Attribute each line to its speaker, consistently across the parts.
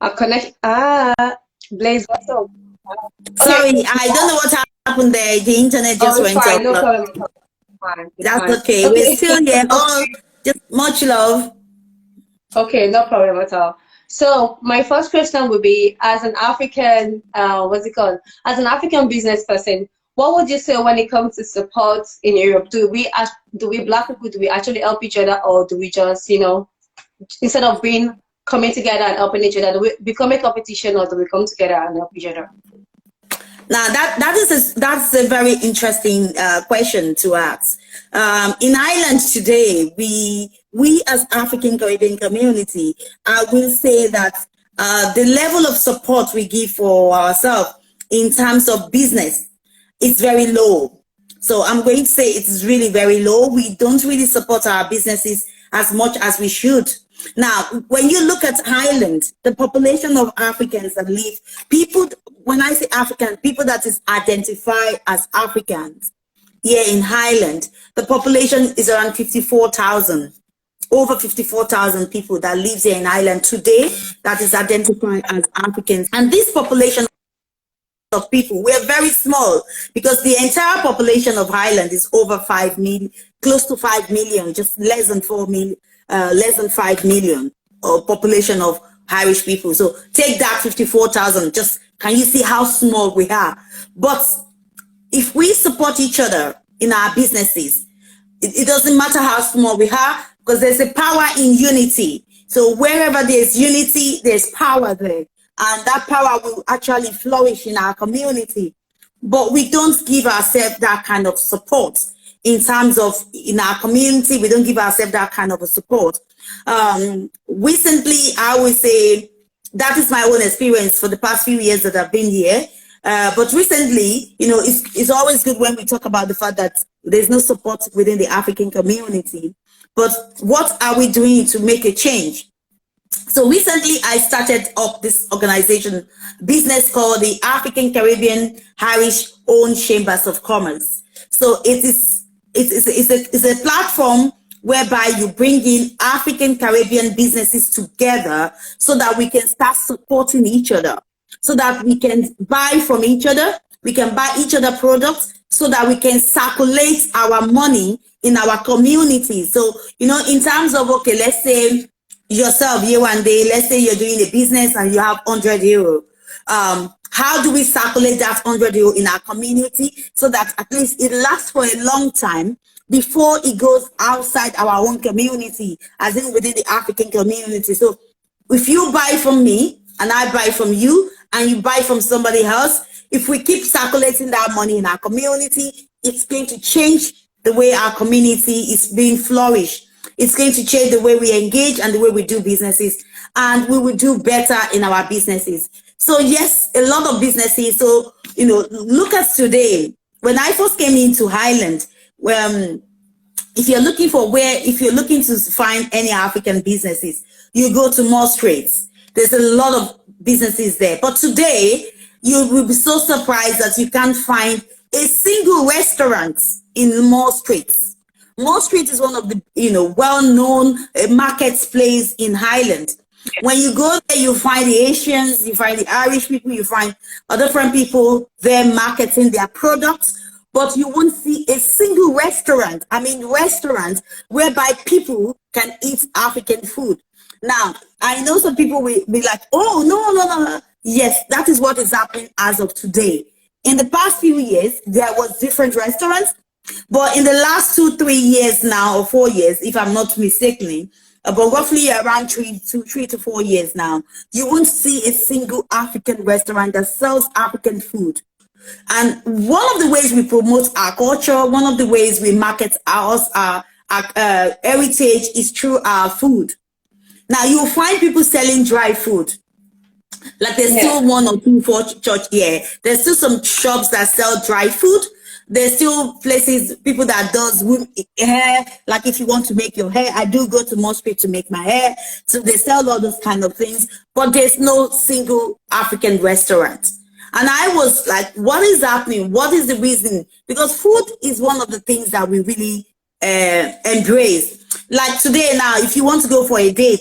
Speaker 1: A connect. Blaze, what's up? Okay.
Speaker 2: Sorry, I don't know what happened there. The internet
Speaker 1: Oh,
Speaker 2: just
Speaker 1: it's
Speaker 2: went
Speaker 1: fine.
Speaker 2: off.
Speaker 1: No
Speaker 2: But
Speaker 1: problem. It's fine. It's
Speaker 2: that's
Speaker 1: fine.
Speaker 2: okay. We're
Speaker 1: Okay.
Speaker 2: still here. Oh, just much love.
Speaker 1: Okay, no problem at all. So my first question would be, as an African, what's it called? As an African business person, what would you say when it comes to support in Europe? Do we black people, do we actually help each other, or do we just, instead of being coming together and helping each other, do we become a competition, or do we come together and help each other?
Speaker 2: Now that's a very interesting question to ask. In Ireland today, we as African Caribbean community, I will say that the level of support we give for ourselves in terms of business is very low. So I'm going to say it is really very low. We don't really support our businesses as much as we should. Now, when you look at Ireland, the population of Africans that live, people, when I say African, people that is identified as Africans here in Ireland, the population is around 54,000, over 54,000 people that lives here in Ireland today that is identified as Africans. And this population of people, we're very small because the entire population of Ireland is over 5 million, close to 5 million, just less than 4 million, less than 5 million population of Irish people. So take that 54,000, just can you see how small we are? But if we support each other in our businesses, it doesn't matter how small we are, because there's a power in unity. So wherever there's unity, there's power there. And that power will actually flourish in our community. But we don't give ourselves that kind of support in terms of in our community. We don't give ourselves that kind of a support. Recently, I would say that is my own experience for the past few years that I've been here. But recently, it's always good when we talk about the fact that there's no support within the African community. But what are we doing to make a change? So recently, I started up this organization, business called the African Caribbean Irish Owned Chambers of Commerce. So it's a platform whereby you bring in African Caribbean businesses together so that we can start supporting each other, so that we can buy from each other, we can buy each other products, so that we can circulate our money in our community. So, in terms of, okay, let's say yourself, you one day, let's say you're doing a business and you have 100 euro. How do we circulate that 100 euro in our community so that at least it lasts for a long time before it goes outside our own community, as in within the African community? So if you buy from me and I buy from you and you buy from somebody else, if we keep circulating that money in our community, it's going to change the way our community is being flourished. It's going to change the way we engage and the way we do businesses, and we will do better in our businesses. So yes, a lot of businesses. So, look at today. When I first came into Highland, if you're looking to find any African businesses, you go to Mall Streets. There's a lot of businesses there. But today, you will be so surprised that you can't find a single restaurant in Mall Streets. Mall Street is one of the well-known marketplace in Highland. When you go there, you find the Asians, you find the Irish people, you find other different people there marketing their products, but you won't see a single restaurant. I mean, restaurants whereby people can eat African food. Now, I know some people will be like, oh, no. Yes, that is what is happening as of today. In the past few years, there was different restaurants. But in the last 2-3 years now, or 4 years, if I'm not mistaken, but roughly around 3 to 4 years now, you won't see a single African restaurant that sells African food. And one of the ways we promote our culture, one of the ways we market our heritage is through our food. Now you'll find people selling dry food. Like there's still 1 or 2 for church here. There's still some shops that sell dry food. There's still places, people that does hair, like if you want to make your hair, I do go to Mall Street to make my hair. So they sell all those kind of things, but there's no single African restaurant. And I was like, what is happening? What is the reason? Because food is one of the things that we really embrace. like today now, if you want to go for a date,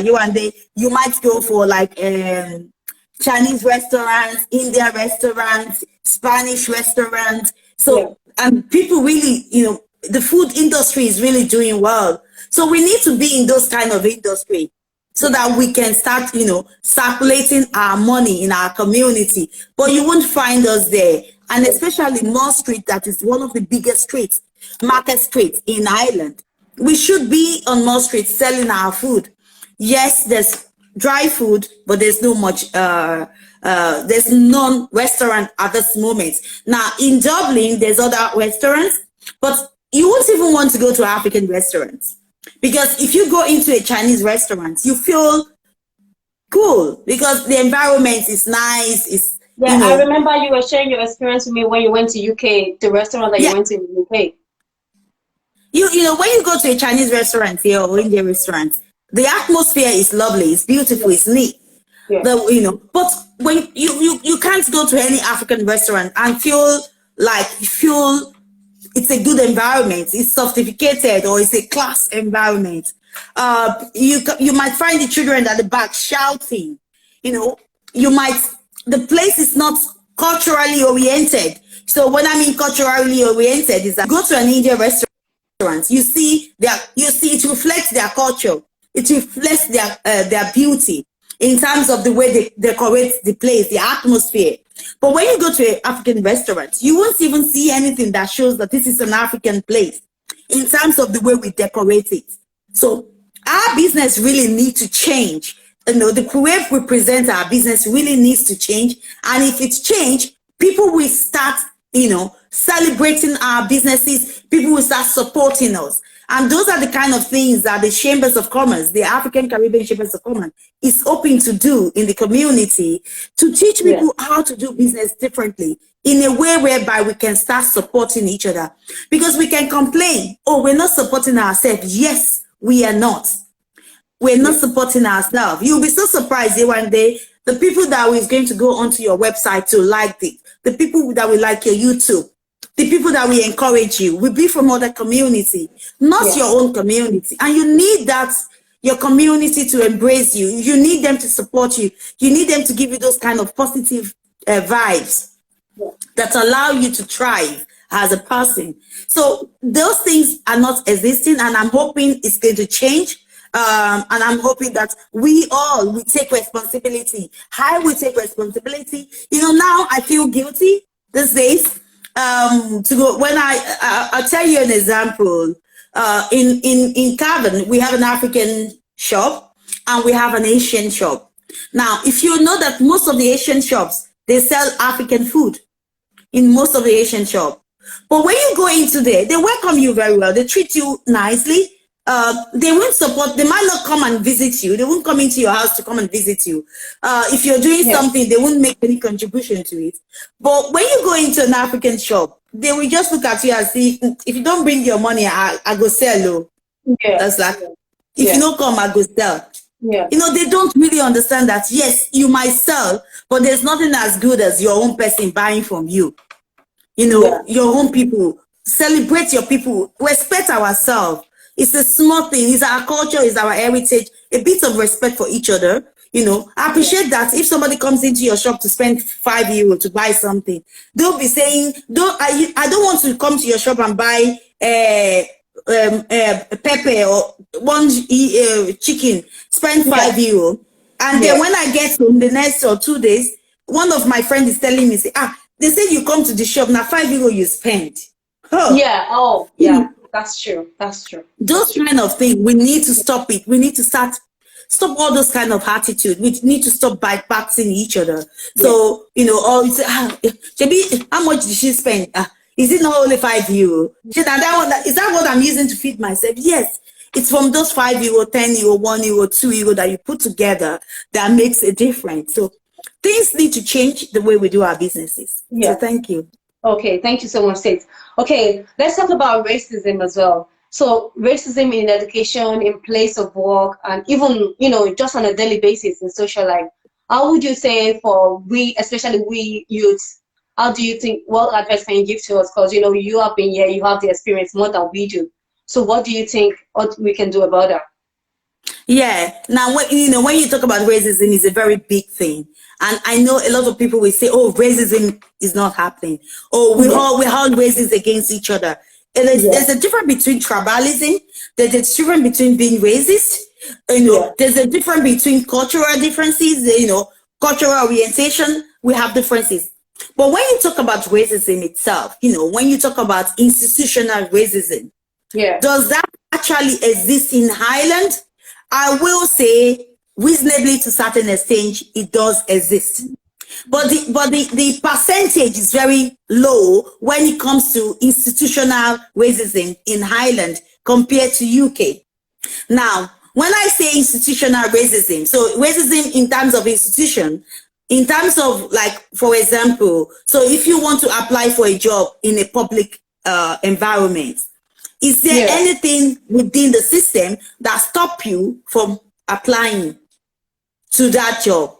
Speaker 2: you and they, you might go for like Chinese restaurants, Indian restaurants, Spanish restaurants.
Speaker 1: Yeah.
Speaker 2: So, and people really, you know, the food industry is really doing well. So we need to be in those kind of industry so
Speaker 1: Yeah.
Speaker 2: that we can start, you know, circulating our money in our community. But you won't find us there. And
Speaker 1: Yeah.
Speaker 2: especially Mall Street, that is one of the biggest streets, market streets in Ireland. We should be on Mall Street selling our food. Yes, there's dry food, but there's no much, there's none restaurant at this moment. Now, in Dublin, there's other restaurants, but you won't even want to go to African restaurants. Because if you go into a Chinese restaurant, you feel cool because the environment is nice. It's,
Speaker 1: Yeah,
Speaker 2: you
Speaker 1: I
Speaker 2: know,
Speaker 1: remember you were sharing your experience with me when you went to UK, the restaurant that you
Speaker 2: yeah.
Speaker 1: went to in the UK.
Speaker 2: You know, when you go to a Chinese restaurant here or Indian restaurant, the atmosphere is lovely, it's
Speaker 1: Yeah.
Speaker 2: beautiful, it's neat.
Speaker 1: Yeah.
Speaker 2: The, you know, but when you can't go to any African restaurant and feel like you feel it's a good environment, it's sophisticated, or it's a class environment. You might find the children at the back shouting. You know, you might, the place is not culturally oriented. So when I mean culturally oriented, is that go to an Indian restaurant, you see it reflects their culture, it reflects their beauty in terms of the way they decorate the place, the atmosphere. But when you go to an African restaurant, you won't even see anything that shows that this is an African place in terms of the way we decorate it. So our business really needs to change. You know, the way we present our business really needs to change. And if it's changed, people will start, you know, celebrating our businesses. People will start supporting us. And those are the kind of things that the Chambers of Commerce, the African Caribbean Chambers of Commerce, is hoping to do in the community to teach
Speaker 1: Yeah.
Speaker 2: people how to do business differently in a way whereby we can start supporting each other. Because we can complain, oh, we're not supporting ourselves. Yes, we are not. We're not
Speaker 1: Yeah.
Speaker 2: supporting ourselves. You'll be so surprised one day, the people that is going to go onto your website to like it, the people that will like your YouTube, the people that will encourage you will be from other community, not
Speaker 1: Yeah.
Speaker 2: your own community. And you need that, your community to embrace you. You need them to support you. You need them to give you those kind of positive vibes
Speaker 1: Yeah.
Speaker 2: that allow you to thrive as a person. So those things are not existing, and I'm hoping it's going to change. And I'm hoping that we all will take responsibility. I will take responsibility. You know, now I feel guilty these days. To go when I'll tell you an example. In Cavan, we have an African shop and we have an Asian shop. Now, if you know that most of the Asian shops, they sell African food in most of the Asian shop. But when you go into there, they welcome you very well. They treat you nicely. They won't support, they might not come and visit you. They won't come into your house to come and visit you. If you're doing
Speaker 1: Yeah.
Speaker 2: something, they won't make any contribution to it. But when you go into an African shop, they will just look at you and see, if you don't bring your money, I go sell. Oh.
Speaker 1: Yeah.
Speaker 2: That's like,
Speaker 1: Yeah.
Speaker 2: if
Speaker 1: Yeah.
Speaker 2: you don't come, I go sell.
Speaker 1: Yeah.
Speaker 2: You know, they don't really understand that, yes, you might sell, but there's nothing as good as your own person buying from you. You know,
Speaker 1: Yeah.
Speaker 2: your own people. Celebrate your people. Respect ourselves. It's a small thing. It's our culture, it's our heritage. A bit of respect for each other. You know, I appreciate that if somebody comes into your shop to spend €5 to buy something, don't be saying, I don't want to come to your shop and buy pepper or one chicken, spend €5. And then
Speaker 1: Yeah.
Speaker 2: when I get home the next or 2 days, one of my friends is telling me, say, they say you come to the shop, now €5 you spend. Oh,
Speaker 1: Yeah. Oh,
Speaker 2: you
Speaker 1: yeah.
Speaker 2: know,
Speaker 1: That's true. That's true.
Speaker 2: those kind of things, we need to stop it. We need to stop all those kind of attitude. We need to stop bypassing each other. So, you know, or you say, Shebi, how much did she spend? Is it not only €5? She said, is that what I'm using to feed myself? Yes. It's from those €5, €10, €1, €2 that you put together that makes a difference. So things need to change the way we do our businesses.
Speaker 1: Yeah.
Speaker 2: So thank you.
Speaker 1: Okay, thank you so much, Sid. Okay, let's talk about racism as well. So racism in education, in place of work, and even, you know, just on a daily basis in social life. How would you say for we, especially we youths, how do you think, what advice can you give to us? Because, you know, you have been here, you have the experience more than we do. So what do you think what we can do about that?
Speaker 2: Yeah. Now, when you talk about racism, it's a very big thing, and I know a lot of people will say, "Oh, racism is not happening. Oh,
Speaker 1: Yeah.
Speaker 2: we're all racist against each other." And
Speaker 1: Yeah.
Speaker 2: there's a difference between tribalism. There's a difference between being racist.
Speaker 1: Yeah.
Speaker 2: There's a difference between cultural differences. Cultural orientation. We have differences. But when you talk about racism itself, when you talk about institutional racism,
Speaker 1: Yeah.
Speaker 2: does that actually exist in Ireland? I will say reasonably to certain extent it does exist. But the percentage is very low when it comes to institutional racism in Ireland compared to UK. Now, when I say institutional racism, so racism in terms of institution, in terms of, like, for example, so if you want to apply for a job in a public environment, is there
Speaker 1: Yeah.
Speaker 2: anything within the system that stop you from applying to that job?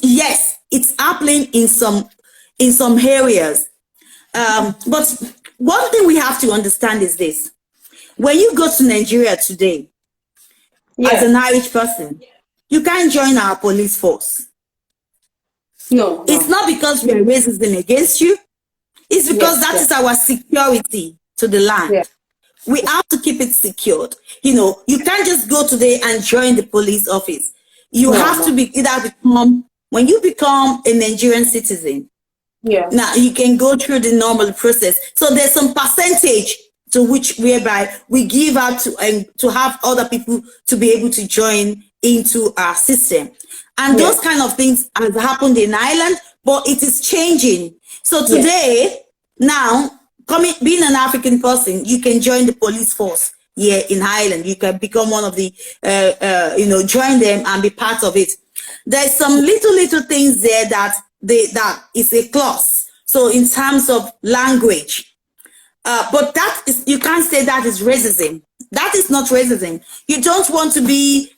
Speaker 2: Yes, it's happening in some areas. But one thing we have to understand is this: when you go to Nigeria today as
Speaker 1: Yeah.
Speaker 2: an Irish person, you can't join our police force.
Speaker 1: No,
Speaker 2: It's
Speaker 1: no.
Speaker 2: not because we are racism against you. It's because
Speaker 1: Yes,
Speaker 2: that
Speaker 1: yes.
Speaker 2: is our security to the
Speaker 1: Yeah.
Speaker 2: land. We have to keep it secured. You can't just go today and join the police office. You
Speaker 1: No,
Speaker 2: have to
Speaker 1: no.
Speaker 2: be either when you become a Nigerian citizen,
Speaker 1: Yeah.
Speaker 2: now you can go through the normal process. So there's some percentage to which whereby we give out to have other people to be able to join into our system. And
Speaker 1: Yeah.
Speaker 2: those kind of things have happened in Ireland, but it is changing. So
Speaker 1: Yeah.
Speaker 2: today, now, being an African person, you can join the police force here in Ireland. You can become one of the, join them and be part of it. There's some little things there that is a clause. So in terms of language, but that is, you can't say that is racism. That is not racism. You don't want to be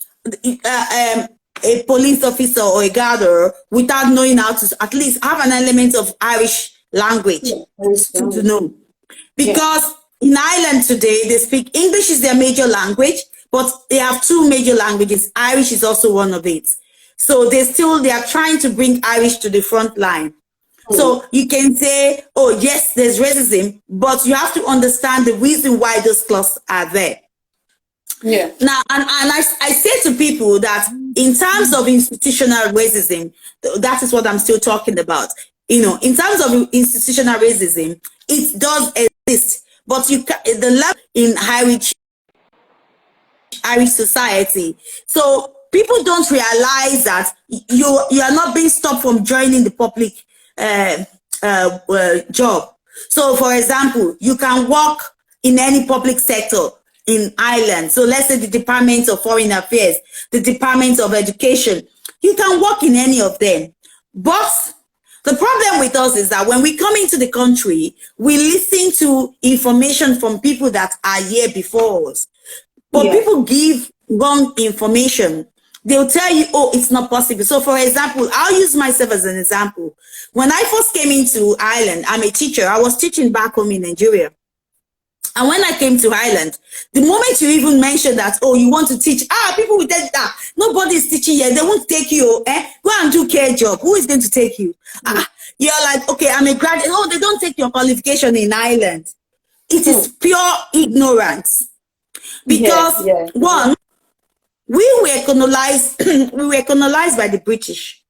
Speaker 2: a police officer or a gatherer without knowing how to at least have an element of Irish language
Speaker 1: Yeah.
Speaker 2: to know.
Speaker 1: Yeah.
Speaker 2: Because in Ireland today, they speak English is their major language, but they have two major languages. Irish is also one of it. So they are trying to bring Irish to the front line. So you can say, oh, yes, there's racism, but you have to understand the reason why those clauses are there.
Speaker 1: Yeah.
Speaker 2: Now, and I say to people that in terms of institutional racism, that is what I'm still talking about. In terms of institutional racism, it does exist, but the level in Irish society. So people don't realize that you are not being stopped from joining the public job. So, for example, you can work in any public sector in Ireland. So let's say the Department of Foreign Affairs, the Department of Education. You can work in any of them. But the problem with us is that when we come into the country, we listen to information from people that are here before us. But
Speaker 1: Yeah.
Speaker 2: people give wrong information. They'll tell you, oh, it's not possible. So, for example, I'll use myself as an example. When I first came into Ireland, I'm a teacher. I was teaching back home in Nigeria. And when I came to Ireland, the moment you even mention that, oh, you want to teach, people will tell you that nobody is teaching here. They won't take you. Go and do care job. Who is going to take you? You're like, okay, I'm a graduate. Oh, they don't take your qualification in Ireland. It is pure ignorance. Because one, we were colonized. We were colonized by the British.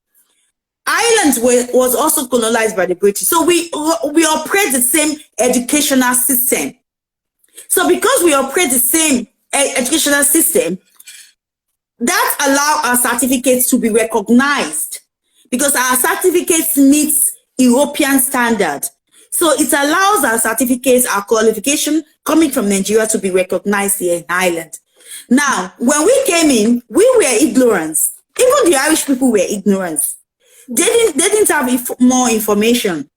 Speaker 2: Ireland was also colonized by the British. So we operate the same educational system. So because we operate the same educational system, that allows our certificates to be recognized because our certificates meet European standard. So it allows our certificates, our qualification coming from Nigeria to be recognized here in Ireland. Now, when we came in, we were ignorant. Even the Irish people were ignorant. They didn't have more information.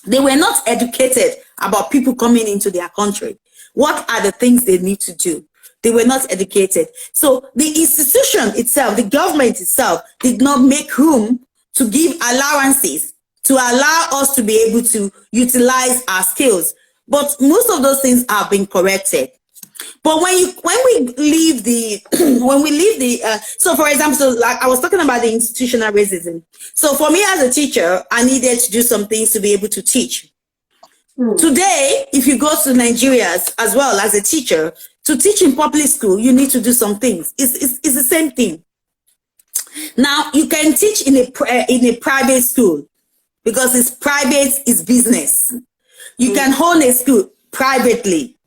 Speaker 2: They were not educated about people coming into their country. What are the things they need to do? They were not educated. So the institution itself, the government itself, did not make room to give allowances to allow us to be able to utilize our skills. but most of those things have been corrected. But when we leave the so for example, so like I was talking about the institutional racism. So for me as a teacher, I needed to do some things to be able to teach. Today, if you go to Nigeria as well as a teacher, to teach in public school, you need to do some things. It's the same thing. Now, you can teach in a private school because it's private, it's business. You can own a school privately,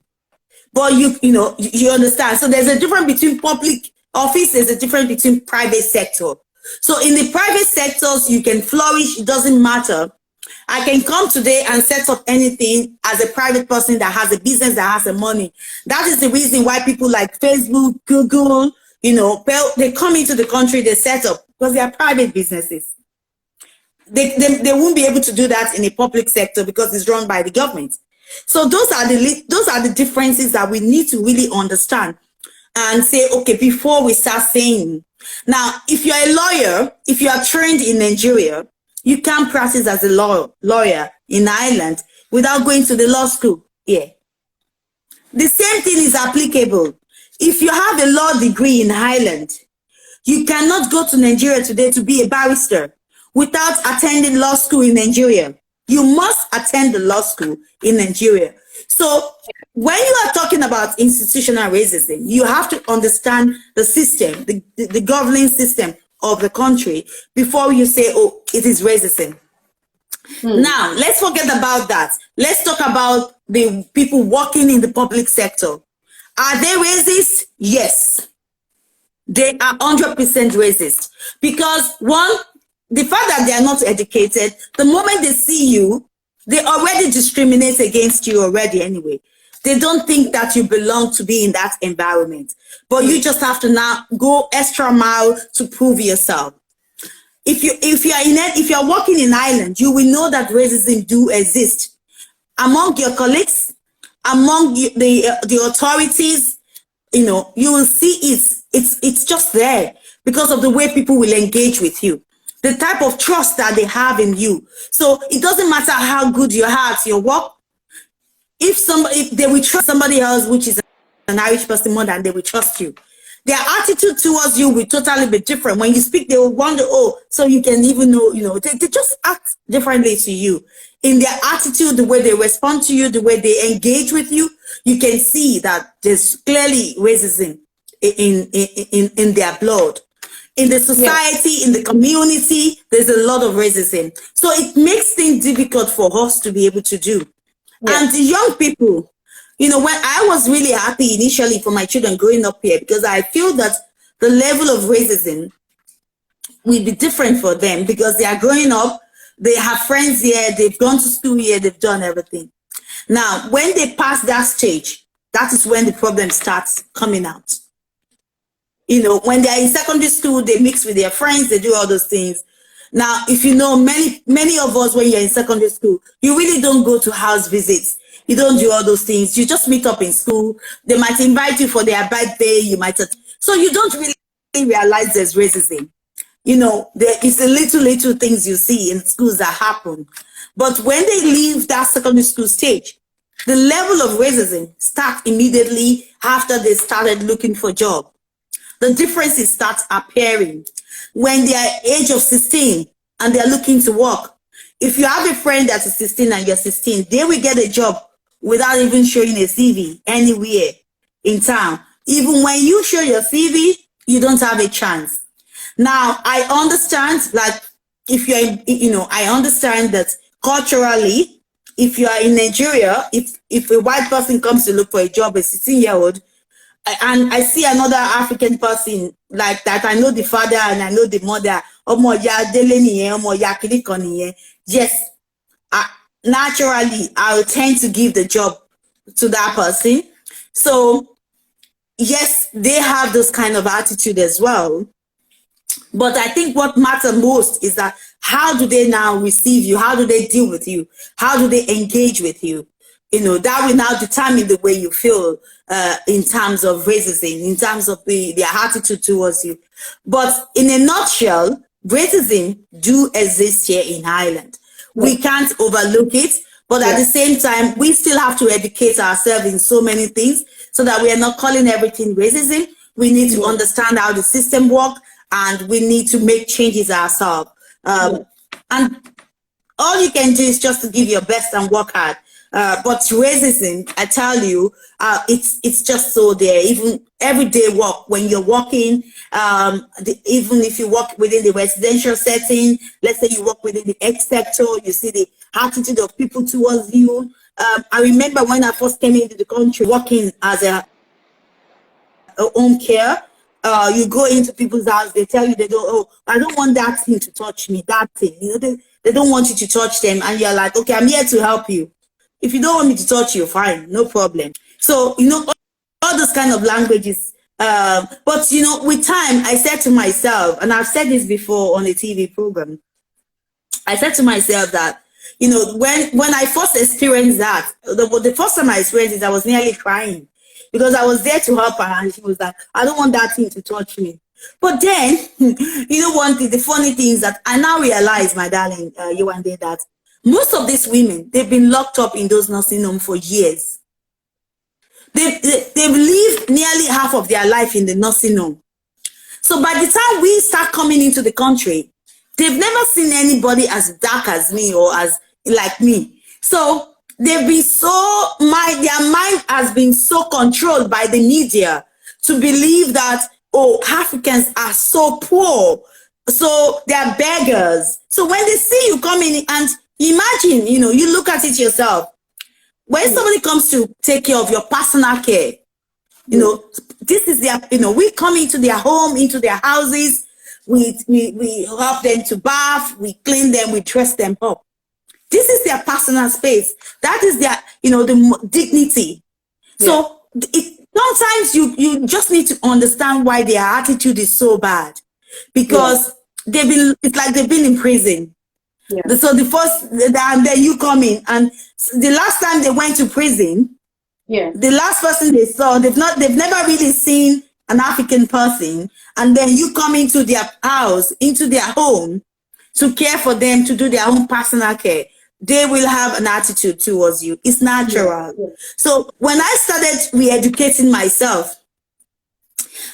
Speaker 2: but you understand. So there's a difference between public office, there's a difference between private sector. So in the private sectors, you can flourish, it doesn't matter. I can come today and set up anything as a private person that has a business, that has the money. That is the reason why people like Facebook, Google, they come into the country, they set up because they are private businesses. They won't be able to do that in a public sector because it's run by the government. So those are the differences that we need to really understand and say, okay, before we start saying. Now, if you're a lawyer, if you are trained in Nigeria, you can't practice as a lawyer in Ireland without going to the law school here. The same thing is applicable. If you have a law degree in Ireland, you cannot go to Nigeria today to be a barrister without attending law school in Nigeria. You must attend the law school in Nigeria. So when you are talking about institutional racism, you have to understand the system, the governing system of the country before you say, oh, it is racism. Now, let's forget about that. Let's talk about the people working in the public sector. Are they racist? Yes. They are 100% racist. Because one, the fact that they are not educated, the moment they see you, they already discriminate against you already anyway. They don't think that you belong to be in that environment. But you just have to now go extra mile to prove yourself. If you're working in Ireland, you will know that racism do exist among your colleagues, among the authorities. You will see it's just there because of the way people will engage with you, the type of trust that they have in you. So it doesn't matter how good you are at your work. If they will trust somebody else, which is an Irish person, more than they will trust you. Their attitude towards you will totally be different. When you speak, they will wonder, oh, so you can even know, they just act differently to you. In their attitude, the way they respond to you, the way they engage with you, you can see that there's clearly racism in their blood. In the society, in the community, there's a lot of racism. So it makes things difficult for us to be able to do. And the young people, when I was really happy initially for my children growing up here, because I feel that the level of racism will be different for them because they are growing up, they have friends here, they've gone to school here, they've done everything. Now, when they pass that stage, that is when the problem starts coming out. When they're in secondary school, they mix with their friends, they do all those things. Now, if you know, many of us, when you're in secondary school, you really don't go to house visits. You don't do all those things. You just meet up in school. They might invite you for their birthday. So you don't really realize there's racism. There is the little things you see in schools that happen. But when they leave that secondary school stage, the level of racism starts immediately after they started looking for a job. The differences start appearing when they are age of 16 and they're looking to work. If you have a friend that is 16 and you're 16, they will get a job without even showing a CV anywhere in town. Even when you show your CV, you don't have a chance. Now, I understand, like, if you're, I understand that culturally, if you are in Nigeria, if a white person comes to look for a job, a 16-year-old, and I see another African person like that, I know the father and I know the mother, yes, naturally, I will tend to give the job to that person. So, yes, they have this kind of attitude as well. But I think what matters most is that how do they now receive you? How do they deal with you? How do they engage with you? That will now determine the way you feel in terms of racism, in terms of their attitude towards you. But in a nutshell, racism do exist here in Ireland. We can't overlook it. But at
Speaker 1: Yeah.
Speaker 2: the same time, we still have to educate ourselves in so many things so that we are not calling everything racism. We need to
Speaker 1: Yeah.
Speaker 2: understand how the system works, and we need to make changes ourselves.
Speaker 1: Yeah.
Speaker 2: And all you can do is just to give your best and work hard. But racism, I tell you, it's just so there. Even everyday work, when you're working, even if you work within the residential setting, let's say you work within the X sector, you see the attitude of people towards you. I remember when I first came into the country, working as a home care. You go into people's house, they tell you they don't, oh, I don't want that thing to touch me, that thing. You know, they don't want you to touch them. And you're like, okay, I'm here to help you. If you don't want me to touch you, fine, no problem. So, you know, all those kind of languages. But, you know, with time, I said to myself, and I've said this before on a TV program, I said to myself that, you know, when I first experienced that, the first time I experienced it, I was nearly crying because I was there to help her, and she was like, I don't want that thing to touch me. But then, you know, one thing, the funny thing is that I now realize, my darling, you and they, that most of these women, they've been locked up in those nursing homes for years. They've lived nearly half of their life in the nursing home. So by the time we start coming into the country, they've never seen anybody as dark as me or as like me. So they've been so, their mind has been so controlled by the media to believe that, oh, Africans are so poor, so they're beggars. So when they see you coming, and imagine, you know, you look at it yourself. When somebody comes to take care of your personal care, you know, this is their, you know, we come into their home, into their houses, we help them to bath, we clean them, we dress them up. This is their personal space. That is their, you know, the dignity. Yeah. So sometimes you just need to understand why their attitude is so bad, because it's like they've been in prison. Yeah. So the first, and then you come in, and the last time they went to prison, the last person they saw, they've never really seen an African person, and then you come into their house, into their home, to care for them, to do their own personal care. They will have an attitude towards you. It's natural. So when I started re-educating myself,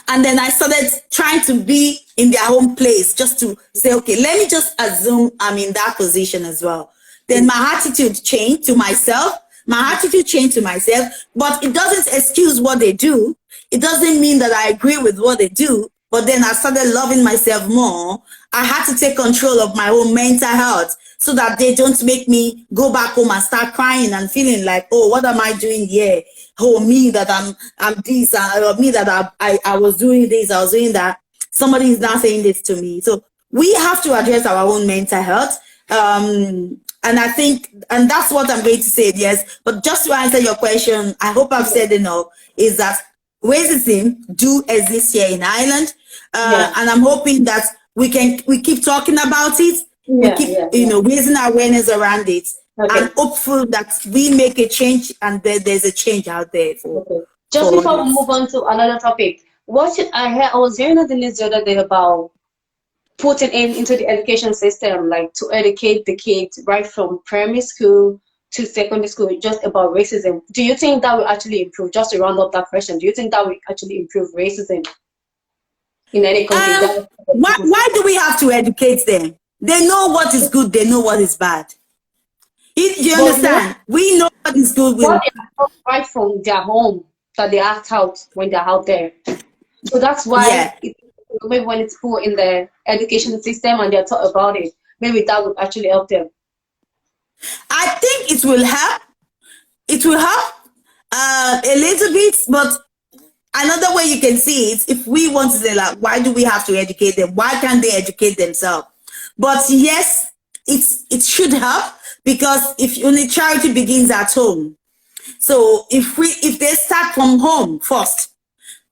Speaker 2: and then I started trying to be in their own place, just to say, okay, let me just assume I'm in that position as well. Then my attitude changed to myself. My attitude changed to myself, but it doesn't excuse what they do. It doesn't mean that I agree with what they do, but then I started loving myself more. I had to take control of my own mental health so that they don't make me go back home and start crying and feeling like, oh, what am I doing here? Oh, me that I'm this, or me that I was doing this, I was doing that. Somebody is now saying this to me. So we have to address our own mental health. And I think, and that's what I'm going to say, yes. But just to answer your question, I hope I've said enough, is that racism do exist here in Ireland. And I'm hoping that we keep talking about it. We keep, you know, raising awareness around it. And hopeful that we make a change, and there's a change out there.
Speaker 1: Just before we move on to another topic, I was hearing on the news the other day about putting into the education system, like to educate the kids right from primary school to secondary school, just about racism. Do you think that will actually improve, just to round up that question, do you think that will actually improve racism in any country?
Speaker 2: Why do we have to educate them? They know what is good, they know what is bad. Do you understand? We know what is good.
Speaker 1: Right from their home, that they act out when they're out there. So that's why maybe when it's put in the education system and they're taught about it, maybe that would actually help them.
Speaker 2: I think it will help. It will help a little bit, but another way you can see it, if we want to say, like, why do we have to educate them? Why can't they educate themselves? But yes, it should help, because if only charity begins at home. So if they start from home first,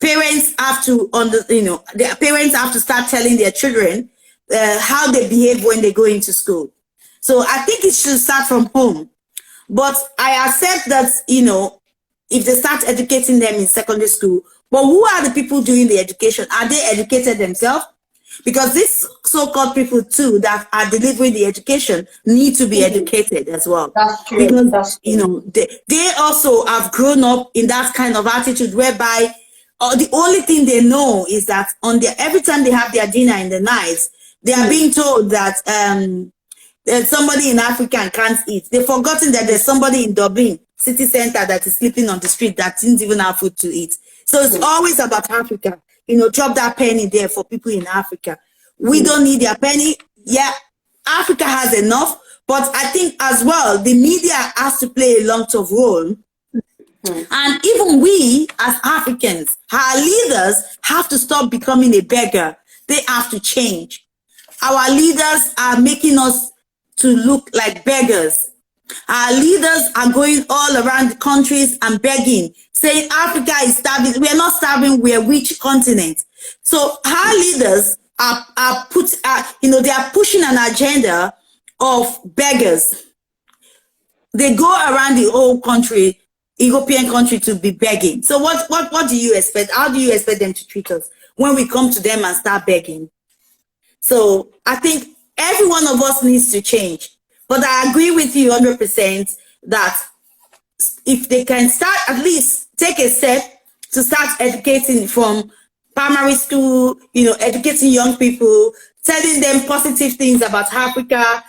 Speaker 2: parents have to, their parents have to start telling their children how they behave when they go into school. So I think it should start from home. But I accept that, if they start educating them in secondary school, but who are the people doing the education? Are they educated themselves? because these so-called people too that are delivering the education need to be
Speaker 1: Mm-hmm.
Speaker 2: educated as well,
Speaker 1: That's true.
Speaker 2: because
Speaker 1: That's
Speaker 2: you
Speaker 1: true.
Speaker 2: know they also have grown up in that kind of attitude whereby the only thing they know is that on their every time they have their dinner in the night, they are
Speaker 1: Mm.
Speaker 2: being told that there's somebody in Africa can't eat. They've forgotten that there's somebody in Dublin city center that is sleeping on the street that didn't even have food to eat. So it's
Speaker 1: Mm.
Speaker 2: always about Africa. You know, drop that penny there for people in Africa. We
Speaker 1: Mm.
Speaker 2: don't need their penny. Yeah, Africa has enough, but I think as well the media has to play a lot of role.
Speaker 1: Mm.
Speaker 2: And even we as Africans, our leaders have to stop becoming a beggar. They have to change. Our leaders are making us to look like beggars. Our leaders are going all around the countries and begging, saying Africa is starving. We are not starving, we are a rich continent. So our leaders they are pushing an agenda of beggars. They go around the whole country, European country, to be begging. So what do you expect? How do you expect them to treat us when we come to them and start begging? So I think every one of us needs to change. But I agree with you 100% that if they can start, at least take a step to start educating from primary school, educating young people, telling them positive things about Africa,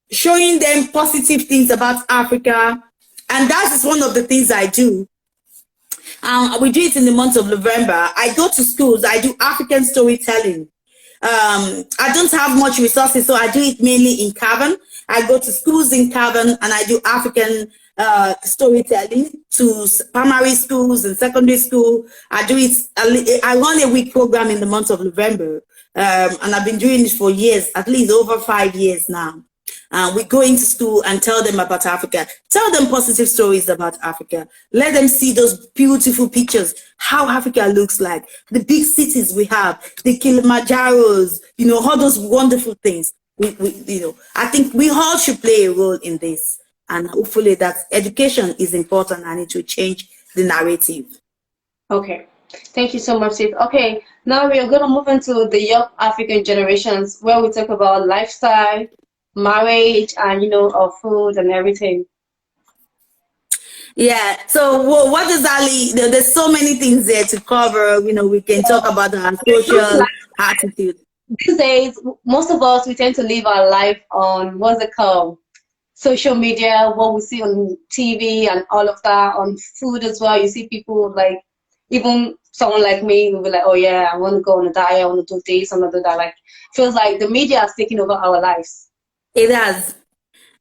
Speaker 2: showing them positive things about Africa. And that is one of the things I do. We do it in the month of November. I go to schools, I do African storytelling. I don't have much resources, so I do it mainly in Cavan. I go to schools in Cavan and I do African storytelling to primary schools and secondary school. I do it. I run a week program in the month of November, and I've been doing this for years, at least over 5 years now. We go into school and tell them about Africa. Tell them positive stories about Africa. Let them see those beautiful pictures, how Africa looks like, the big cities we have, the Kilimanjaros, all those wonderful things. I think we all should play a role in this. And hopefully that education is important and it will change the narrative.
Speaker 1: Okay. Thank you so much, Sid. Okay, now we are going to move into the young African generations where we talk about lifestyle, marriage, and our food and everything.
Speaker 2: Yeah. So what exactly? There's so many things there to cover. We can talk about our
Speaker 1: It looks
Speaker 2: social
Speaker 1: like
Speaker 2: attitude.
Speaker 1: these days, most of us we tend to live our life on what's it called? Social media, what we see on TV and all of that, on food as well. You see people like, even someone like me will be like, oh yeah, I want to go on a diet, I want to do this, I want to do that. Like, feels like the media has taken over our lives.
Speaker 2: It has.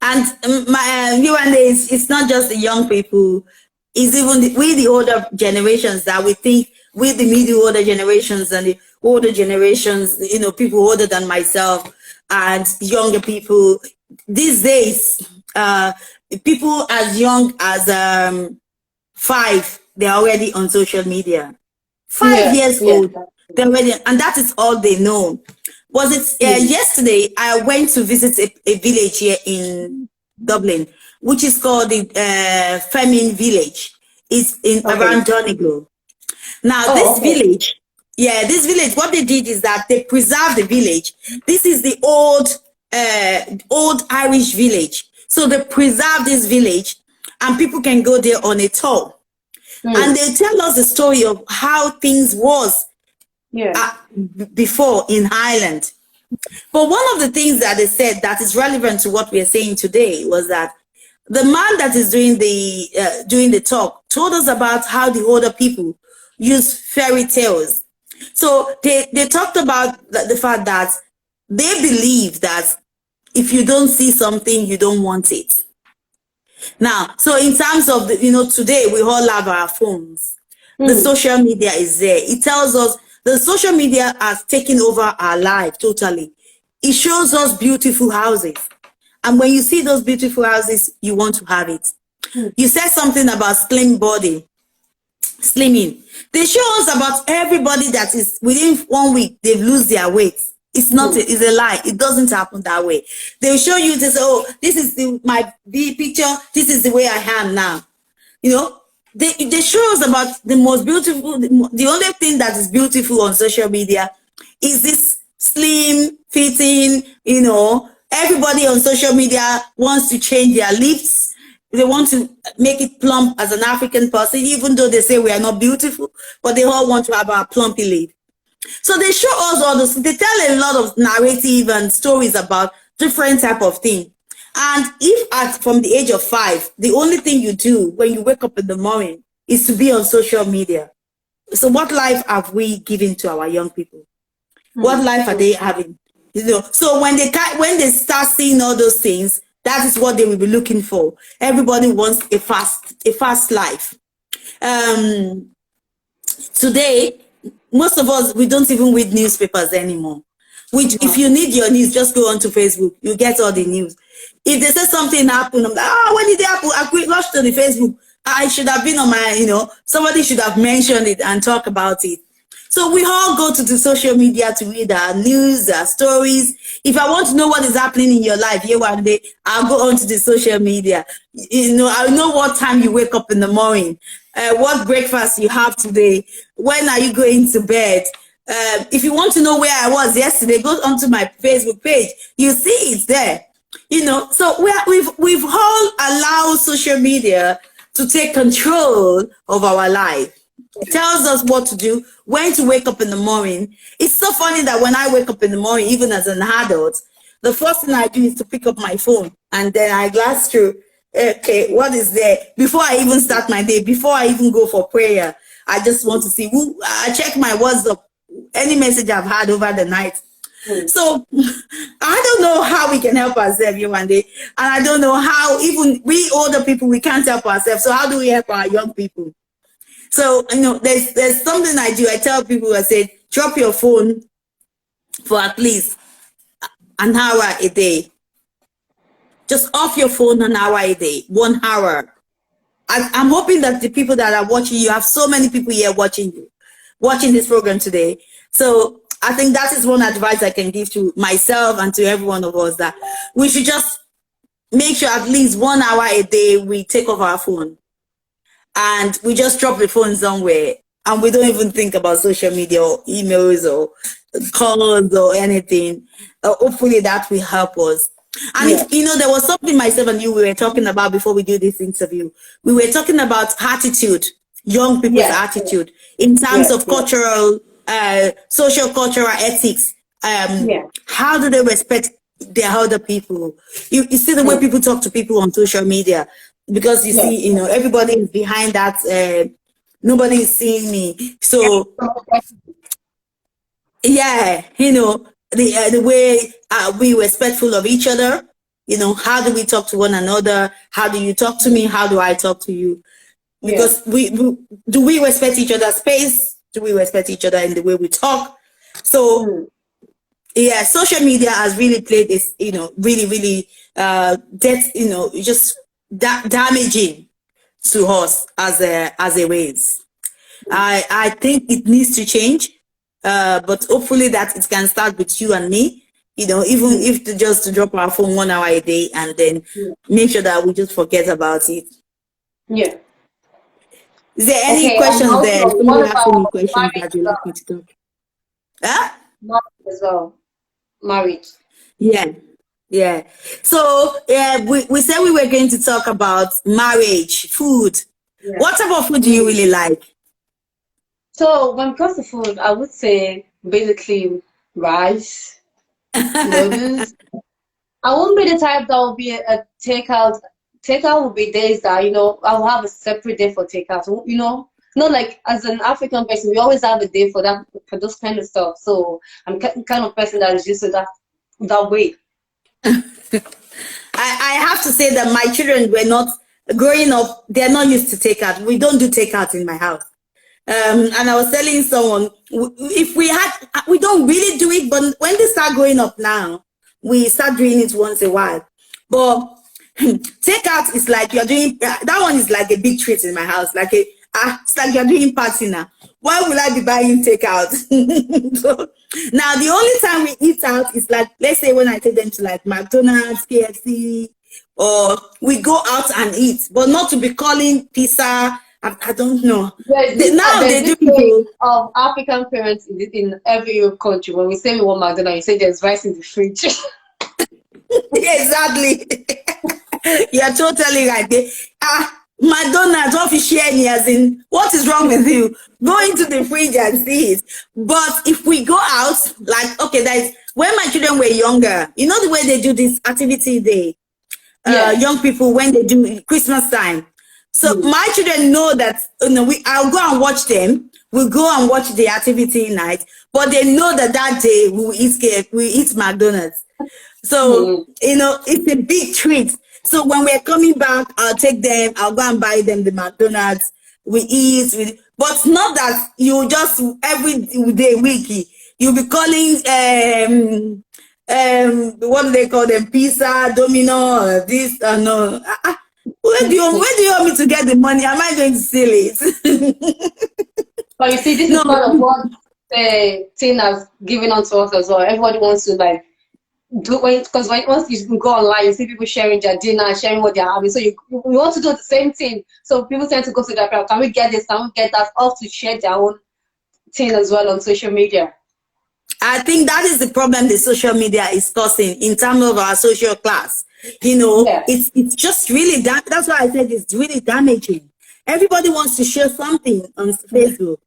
Speaker 2: And you and it's not just the young people. It's even we the older generations that we think, we the middle older generations and the older generations, people older than myself and younger people. These days, people as young as 5, they're already on social media. 5
Speaker 1: Yeah,
Speaker 2: years
Speaker 1: yeah.
Speaker 2: old, they're already, and that is all they know. Was it
Speaker 1: Mm.
Speaker 2: yesterday? I went to visit a village here in Dublin, which is called the Femin Village. It's in
Speaker 1: Okay.
Speaker 2: around Donegal. Now,
Speaker 1: Oh,
Speaker 2: this
Speaker 1: okay.
Speaker 2: village, this village, what they did is that they preserved the village. This is the old Irish village. So they preserved this village, and people can go there on a tour, and
Speaker 1: Mm.
Speaker 2: they tell us the story of how things was
Speaker 1: Yeah.
Speaker 2: uh, before in Ireland. But one of the things that they said that is relevant to what we are saying today was that the man that is doing the talk told us about how the older people use fairy tales. So they talked about the fact that they believe that if you don't see something, you don't want it. Now, so in terms of today we all have our phones. The
Speaker 1: Mm.
Speaker 2: social media is there. It tells us the social media has taken over our life totally. It shows us beautiful houses. And when you see those beautiful houses, you want to have it.
Speaker 1: Mm.
Speaker 2: You said something about slim body, slimming. They show us about everybody that is within 1 week, they've lose their weight. It's not,
Speaker 1: Mm.
Speaker 2: it's a lie. It doesn't happen that way. They'll show you, they say, oh, this is my B picture. This is the way I am now. They show us about the most beautiful, the only thing that is beautiful on social media is this slim, fitting, you know. Everybody on social media wants to change their lips. They want to make it plump as an African person, even though they say we are not beautiful, but they all want to have our plumpy lip. So they show us all those, they tell a lot of narrative and stories about different type of thing. And if from the age of 5, the only thing you do when you wake up in the morning is to be on social media. So what life have we given to our young people? What life are they having? You know, so when they start seeing all those things, that is what they will be looking for. Everybody wants a fast life. Today, most of us, we don't even read newspapers anymore. Which, if you need your news, just go onto Facebook. You get all the news. If they say something happened, I'm like, when did it happen? I quick rush to the Facebook. I should have been on my, you know, somebody should have mentioned it and talk about it. So we all go to the social media to read our news, our stories. If I want to know what is happening in your life here one day, I'll go onto the social media. You know, I'll know what time you wake up in the morning, what breakfast you have today, when are you going to bed. If you want to know where I was yesterday, go onto my Facebook page. You see it's there. You know, so we've all allowed social media to take control of our life. It tells us what to do, when to wake up in the morning. It's so funny that when I wake up in the morning, even as an adult, the first thing I do is to pick up my phone and then I glance through, okay, what is there? Before I even start my day, before I even go for prayer, I just want to see who, I check my WhatsApp, any message I've had over the night. So I don't know how we can help ourselves here one day. And I don't know how, even we older people, we can't help ourselves. So how do we help our young people? So, you know, there's something I do. I tell people, I say, drop your phone for at least an hour a day. Just off your phone an hour a day, 1 hour. I'm hoping that the people that are watching, you have so many people here watching you, watching this program today. So I think that is one advice I can give to myself and to every one of us, that we should just make sure at least 1 hour a day we take off our phone. And we just drop the phone somewhere and we don't even think about social media or emails or calls or anything. Hopefully that will help us. And if, you know, there was something myself and you we were talking about before we do this interview. We were talking about attitude, young people's attitude in terms of cultural, social cultural ethics. How do they respect their other people? You see the way people talk to people on social media. Because you see, you know, everybody is behind that. Nobody is seeing me. So, yeah, you know, the way we respectful of each other. You know, how do we talk to one another? How do you talk to me? How do I talk to you? Because do we respect each other's space? Do we respect each other in the way we talk? So, yeah, social media has really played this, you know, really, you know, just damaging to us as a race. I think it needs to change, but hopefully that it can start with you and me. You know, even if just to drop our phone 1 hour a day and then make sure that we just forget about it.
Speaker 1: Yeah.
Speaker 2: Is there any questions there? Somebody asking me questions that you like me to talk. Huh?
Speaker 1: Marriage as well. Marriage.
Speaker 2: Yeah. So we said we were going to talk about marriage, food. What type of food do you really like?
Speaker 1: So when it comes to food, I would say basically rice, noodles. I won't be the type that will be a takeout. Takeout will be days that, you know, I'll have a separate day for takeout. You know, not like as an African person, we always have a day for that, for those kind of stuff. So I'm kind of person that is used to that way.
Speaker 2: I have to say that my children were not growing up. They're not used to takeout. We don't do takeout in my house. And I was telling someone, if we don't really do it, but when they start growing up now, we start doing it once a while. But takeout is like you're doing, that one is like a big treat in my house. Like it's like you're doing party now. Why will I be buying takeout? So, now, the only time we eat out is like, let's say when I take them to like McDonald's, KFC, or we go out and eat, but not to be calling pizza I don't know. Now
Speaker 1: There's
Speaker 2: they do
Speaker 1: this
Speaker 2: it.
Speaker 1: way
Speaker 2: Oh.
Speaker 1: of African parents in every Europe country. When we say we want McDonald's, you say there's rice in the fridge.
Speaker 2: Exactly. You're totally right. McDonald's, what is sharing as in, what is wrong with you? Go into the fridge and see it. But if we go out, like, okay, that is when my children were younger, you know the way they do this activity day,
Speaker 1: Yeah.
Speaker 2: young people, when they do Christmas time. So
Speaker 1: Mm.
Speaker 2: my children know that, I'll go and watch them. We'll go and watch the activity night, but they know that that day we will eat KF, we eat McDonald's. So,
Speaker 1: Mm.
Speaker 2: it's a big treat. So when we're coming back, I'll take them, I'll go and buy them the McDonald's. We eat, but not that you just every day, weekly, you'll be calling, what do they call them? Pizza, Domino, this, no. Where do you want me to get the money? Am I going to steal it?
Speaker 1: But you see, this is part of
Speaker 2: No.
Speaker 1: what the thing has given on to us as well. Everybody wants to like do because once you go online, you see people sharing their dinner, sharing what they're having. So you want to do the same thing. So people tend to go to their can we get this? Can we get that? All to share their own thing as well on social media.
Speaker 2: I think that is the problem the social media is causing in terms of our social class.
Speaker 1: Yeah.
Speaker 2: It's just really that's why I said it's really damaging. Everybody wants to share something on Facebook.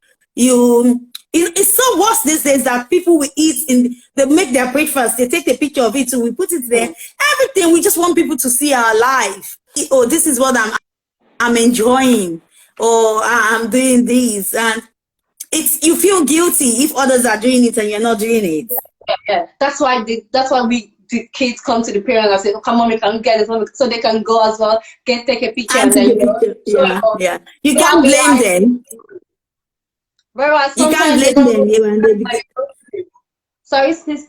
Speaker 2: It's so worse these days that people will eat they make their breakfast, they take a picture of it, so we put it there. Everything, we just want people to see our life. Oh, this is what I'm enjoying, or I'm doing this, and you feel guilty if others are doing it and you're not doing it.
Speaker 1: Yeah. That's why the kids come to the parents and say, oh, come on, we can get it, so they can go as well, take a picture
Speaker 2: And
Speaker 1: and
Speaker 2: take
Speaker 1: then
Speaker 2: a picture.
Speaker 1: show it
Speaker 2: Yeah,
Speaker 1: off.
Speaker 2: yeah. You
Speaker 1: They have
Speaker 2: can't
Speaker 1: a
Speaker 2: blame
Speaker 1: life.
Speaker 2: them.
Speaker 1: Whereas
Speaker 2: You can't
Speaker 1: sometimes they
Speaker 2: blame
Speaker 1: don't
Speaker 2: them,
Speaker 1: look
Speaker 2: you and they.
Speaker 1: like sorry, sis.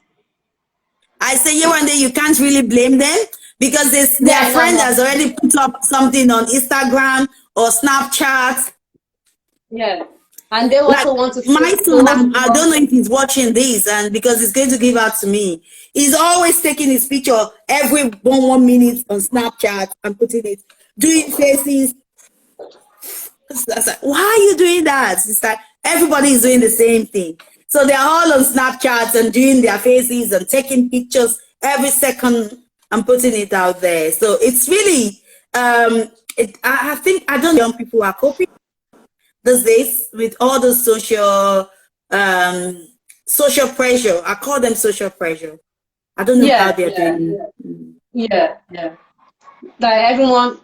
Speaker 2: I say you and they, you can't really blame them because their
Speaker 1: Yeah, no,
Speaker 2: friend has
Speaker 1: no.
Speaker 2: already put up something on Instagram or Snapchat.
Speaker 1: Yeah. And they
Speaker 2: Like
Speaker 1: also want to feel
Speaker 2: my
Speaker 1: they
Speaker 2: son,
Speaker 1: want to
Speaker 2: I
Speaker 1: belong.
Speaker 2: don't know if he's watching this, and because he's going to give out to me, he's always taking his picture every 1 minute on Snapchat and putting it, doing faces. So I was like, why are you doing that? It's like everybody is doing the same thing. So they're all on Snapchat and doing their faces and taking pictures every second and putting it out there. So it's really, I think, I don't know, young people are coping these days with all the social pressure. I call them social pressure. I don't know how
Speaker 1: Yeah,
Speaker 2: they're
Speaker 1: yeah,
Speaker 2: doing
Speaker 1: yeah, yeah. Like everyone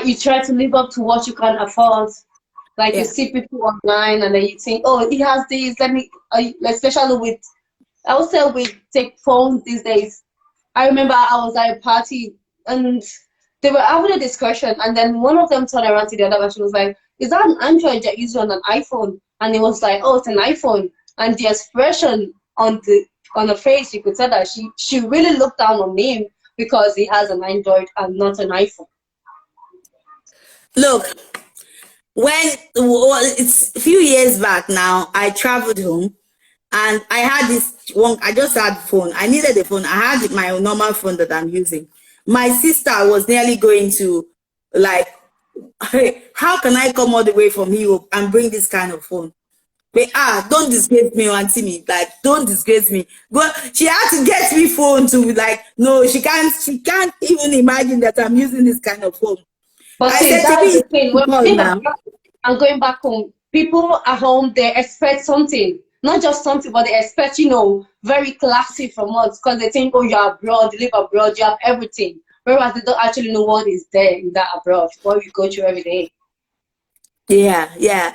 Speaker 1: you try to live up to what you can afford. Like you
Speaker 2: it.
Speaker 1: see people online and then you think, oh, he has this, let me especially with I would say with take phones these days. I remember I was at a party and they were having a discussion and then one of them turned around to the other and she was like, is that an Android that you use on an iPhone? And it was like, oh, it's an iPhone. And the expression on the face, you could tell that she really looked down on him because he has an Android and not an iPhone.
Speaker 2: Look, it's a few years back now, I traveled home and I had this one, I just had phone. I needed a phone. I had my normal phone that I'm using. My sister was nearly going to like, hey, how can I come all the way from Europe and bring this kind of phone? But don't disgrace me, auntie me. Like, don't disgrace me. But she had to get me phone to like, no, she can't even imagine that I'm using this kind of phone.
Speaker 1: But
Speaker 2: I
Speaker 1: see,
Speaker 2: said,
Speaker 1: that's
Speaker 2: Tibi,
Speaker 1: the thing.
Speaker 2: you
Speaker 1: When we
Speaker 2: call
Speaker 1: think of
Speaker 2: now.
Speaker 1: and going back home, people at home they expect something, not just something, but they expect, very classy from us because they think, oh, you're abroad, you live abroad, you have everything. Whereas they don't actually know what is there in that abroad, what we go through every day.
Speaker 2: Yeah, yeah.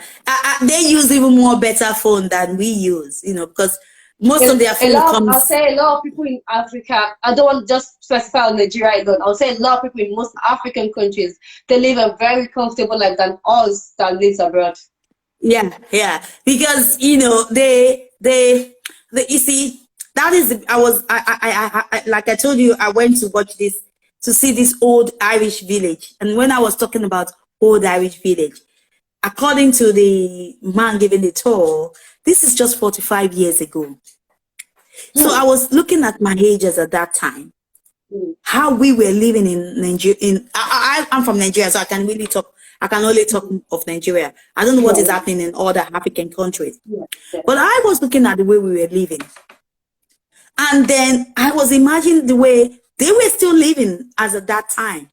Speaker 2: They use even more better phone than we use, because most of their phone
Speaker 1: I'll
Speaker 2: comes.
Speaker 1: say a lot of people in Africa, I don't want to just specify on Nigeria alone, I'll say a lot of people in most African countries, they live a very comfortable life than us that lives abroad.
Speaker 2: Yeah, yeah. Because you see, that is like I told you, I went to watch this to see this old Irish village, and when I was talking about old Irish village, according to the man giving the tour, this is just 45 years ago. So I was looking at my ages at that time, how we were living in Nigeria. I'm from Nigeria, so I can really talk I can only talk of Nigeria. I don't know what is happening in other African countries. But I was looking at the way we were living. And then I was imagining the way they were still living as at that time.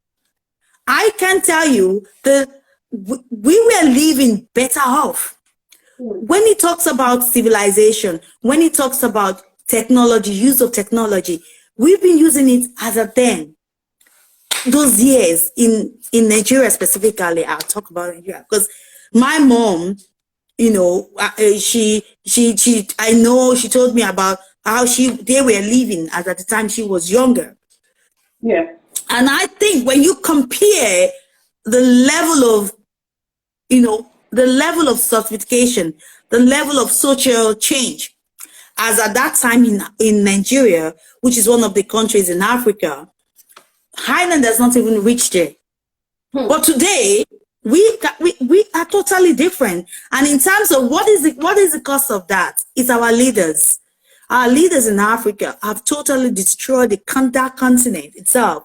Speaker 2: I can tell you that we were living better off. When he talks about civilization, when he talks about technology, use of technology, we've been using it as a then. Those years in Nigeria specifically, I'll talk about Nigeria because my mom, you know, I know she told me about how they were living as at the time she was younger.
Speaker 1: Yeah.
Speaker 2: And I think when you compare the level of, you know, the level of sophistication, the level of social change, as at that time in Nigeria, which is one of the countries in Africa, Highland has not even reached there. But today, we are totally different. And in terms of what is the cost of that? It's our leaders. Our leaders in Africa have totally destroyed that continent itself.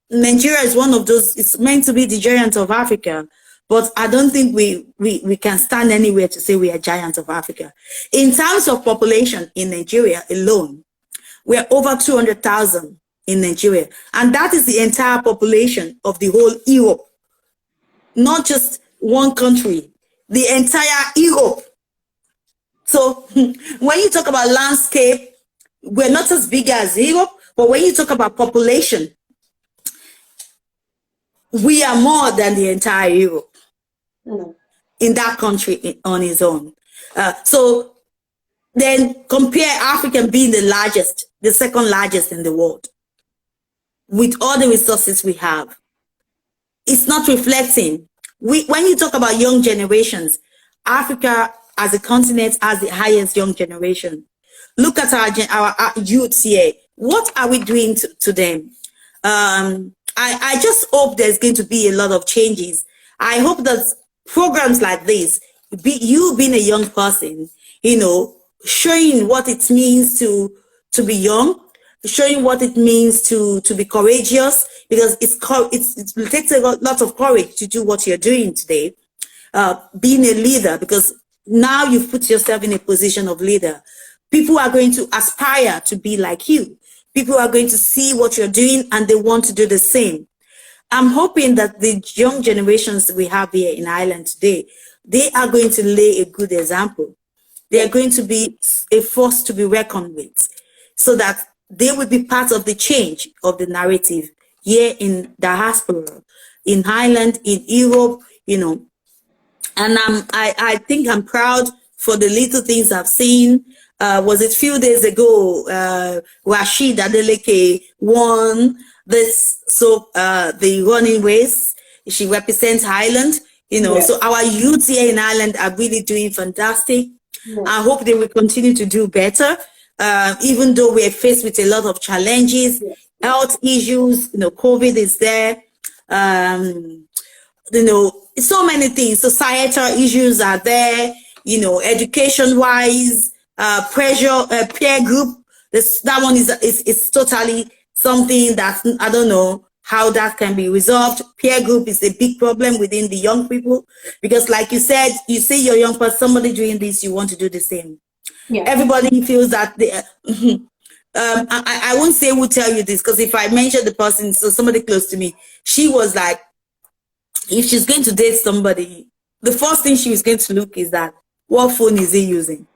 Speaker 2: Nigeria is one of those, it's meant to be the giant of Africa, but I don't think we can stand anywhere to say we are giants of Africa. In terms of population in Nigeria alone, we are over 200,000 in Nigeria. And that is the entire population of the whole Europe, not just one country, the entire Europe. So when you talk about landscape, we're not as big as Europe, but when you talk about population, we are more than the entire Europe in that country on its own. So then compare Africa being the largest, the second largest in the world, with all the resources we have. It's not reflecting. When you talk about young generations, Africa as a continent has the highest young generation. Look at our youths here. What are we doing to them? I just hope there's going to be a lot of changes. I hope that programs like this, you being a young person, you know, showing what it means to be young, showing what it means to be courageous, because it takes a lot of courage to do what you're doing today. Being a leader, because now you've put yourself in a position of leader. People are going to aspire to be like you. People are going to see what you're doing and they want to do the same. I'm hoping that the young generations we have here in Ireland today, they are going to lay a good example. They are going to be a force to be reckoned with, so that they will be part of the change of the narrative here in diaspora, in Ireland, in Europe, you know. And I think I'm proud for the little things I've seen. Was it a few days ago, Rashid Adeleke won this, the running race. She represents Ireland, you know. So our youth here in Ireland are really doing fantastic. I hope they will continue to do better, even though we're faced with a lot of challenges, health issues, you know, COVID is there, you know, so many things. Societal issues are there, you know, education-wise, pressure, peer group. That one is totally something that I don't know how that can be resolved. Peer group is a big problem within the young people, because like you said, you see your young person, somebody doing this, you want to do the same. Everybody feels that they, I won't say who tell you this, because if I mention the person, so somebody close to me, she was like, if she's going to date somebody, the first thing she was going to look is that, what phone is he using?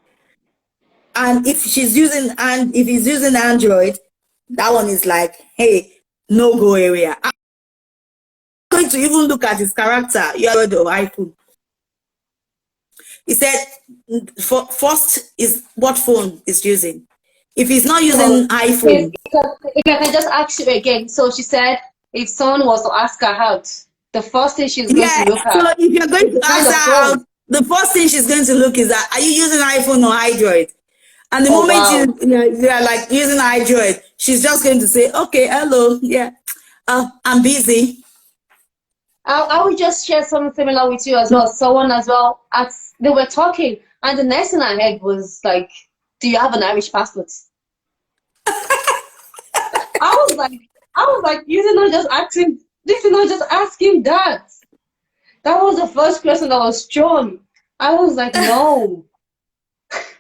Speaker 2: And if she's using, and if he's using Android, that one is like, hey, no go area. I'm going to even look at his character. You are the iPhone. He said, first is what phone is using. If he's not using iPhone.
Speaker 1: If I can just ask you again. So she said, if someone was to ask her out, the first thing she's going to look at.
Speaker 2: So if you're going to ask her out, the first thing she's going to look is that, are you using iPhone or Android? And the moment you're like using Android, she's just going to say, okay, hello, I'm busy.
Speaker 1: I will just share something similar with you as well. Someone as well, as they were talking, and the next thing I heard was like, do you have an Irish passport? I was like, you know, just acting This is not just ask him that. That was the first question that was thrown. I was like, no.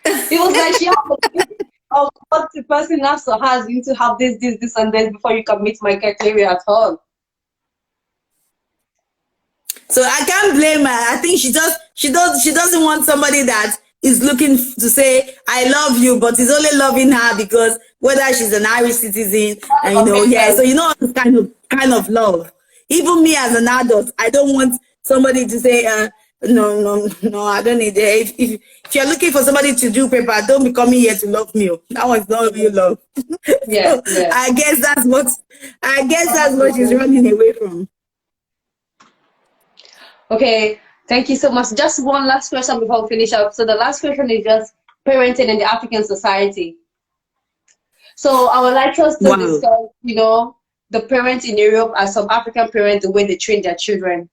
Speaker 1: It was like she had a list of what the person has to has. You need to have this, and this before you can meet my criteria at all.
Speaker 2: So I can't blame her. I think she doesn't want somebody that is looking to say I love you, but is only loving her because whether she's an Irish citizen, and
Speaker 1: That makes
Speaker 2: yeah. So
Speaker 1: sense.
Speaker 2: this kind of love. Even me as an adult, I don't want somebody to say, no, no, no, I don't need it. If you're looking for somebody to do paper, don't be coming here to love me. That one's not real love.
Speaker 1: Yeah,
Speaker 2: So
Speaker 1: yeah.
Speaker 2: I guess that's what she's running away from.
Speaker 1: Okay, thank you so much. Just one last question before we finish up. So the last question is just parenting in the African society. So I would like us to
Speaker 2: Wow.
Speaker 1: discuss, the parents in Europe and some African parents, the way they train their children.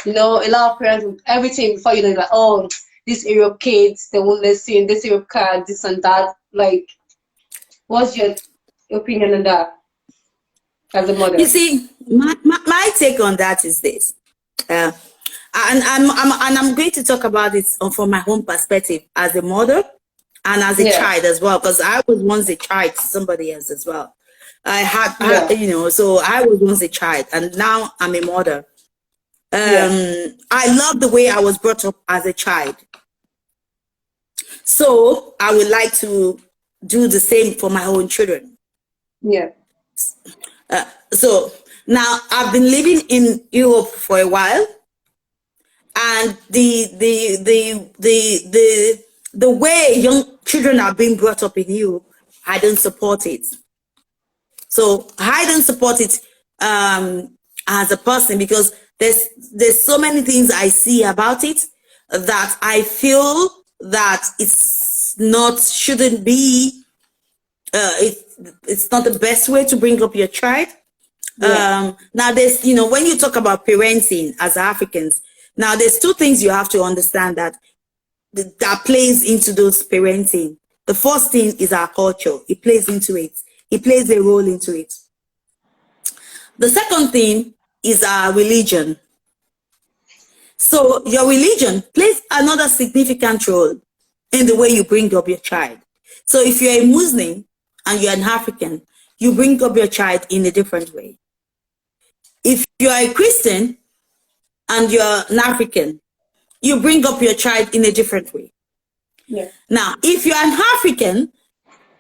Speaker 1: A lot of parents, everything before like, oh, these Europe kids, they won't listen, this Europe card, this and that. Like, what's your opinion on that as a
Speaker 2: You
Speaker 1: mother?
Speaker 2: see, my take on that is this. Uh, and I'm going to talk about it from my own perspective as a mother and as a
Speaker 1: Yeah,
Speaker 2: child as well, because I was once a child to somebody else as well.
Speaker 1: yeah,
Speaker 2: So I was once a child and now I'm a mother.
Speaker 1: yeah,
Speaker 2: I love the way I was brought up as a child. So I would like to do the same for my own children.
Speaker 1: yeah,
Speaker 2: So now I've been living in Europe for a while, and the way young children are being brought up in Europe, I don't support it. So I don't support it as a person, because there's so many things I see about it that I feel that shouldn't be it's not the best way to bring up your child.
Speaker 1: yeah,
Speaker 2: Now there's, when you talk about parenting as Africans, now there's two things you have to understand that plays into those parenting. The first thing is our culture. It plays into it. It plays a role into it. The second thing is our religion. So your religion plays another significant role in the way you bring up your child. So if you're a Muslim and you're an African, you bring up your child in a different way. If you're a Christian and you're an African, you bring up your child in a different way.
Speaker 1: yeah,
Speaker 2: Now, if you're an African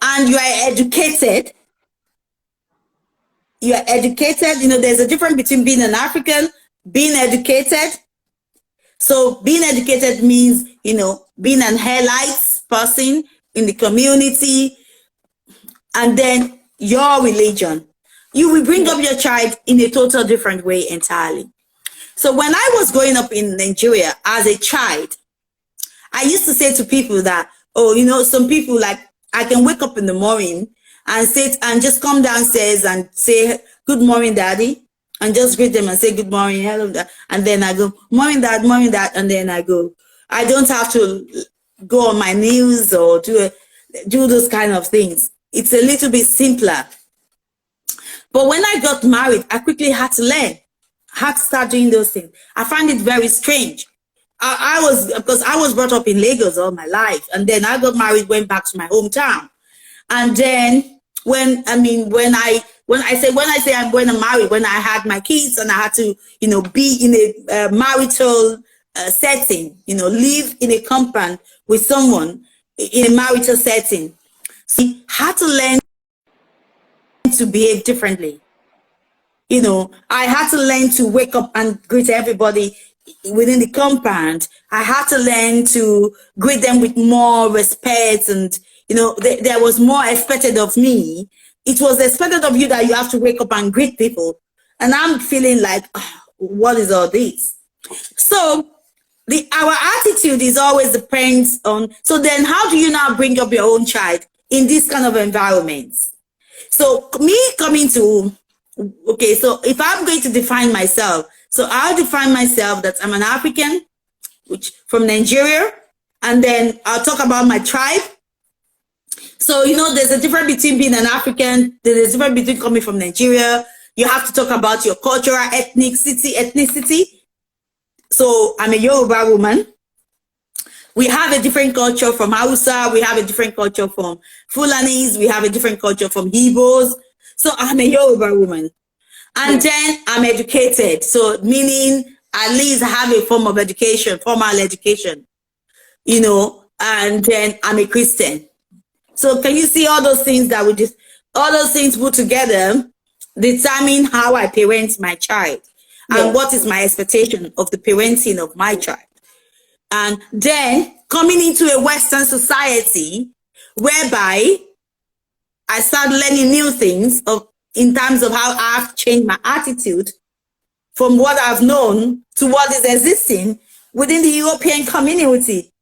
Speaker 2: and there's a difference between being an African, being educated. So being educated means, being an elite person in the community, and then your religion. You will bring
Speaker 1: yeah,
Speaker 2: up your child in a total different way entirely. So when I was growing up in Nigeria as a child, I used to say to people that, some people, like, I can wake up in the morning and sit and just come downstairs and say, good morning, daddy, and just greet them and say, good morning, hello, and then I go, morning, dad, and then I go. I don't have to go on my knees or do those kind of things. It's a little bit simpler. But when I got married, I quickly had to learn, had to start doing those things. I find it very strange. Because I was brought up in Lagos all my life, and then I got married, went back to my hometown, and then when I say when I'm married, when I had my kids and I had to be in a marital setting, live in a compound with someone in a marital setting, so I had to learn to behave differently. I had to learn to wake up and greet everybody within the compound. I had to learn to greet them with more respect, and there was more expected of me. It was expected of you that you have to wake up and greet people, and I'm feeling like, what is all this? So our attitude is always depends on. So then, how do you now bring up your own child in this kind of environments? So me coming to Okay, so if I'm going to define myself, so I'll define myself that I'm an African, which from Nigeria, and then I'll talk about my tribe. So there's a difference between being an African, there's a difference between coming from Nigeria, You have to talk about your cultural ethnicity. So I'm a Yoruba woman. We have a different culture from Hausa. We have a different culture from Fulanis. We have a different culture from Igbos. So I'm a Yoruba woman. And then I'm educated. So meaning at least I have a form of education, formal education, you know, and then I'm a Christian. So can you see all those things that we just, all those things put together determine how I parent my child and what is my expectation of the parenting of my child. And then coming into a Western society whereby I start learning new things in terms of how I have changed my attitude from what I've known to what is existing within the European community.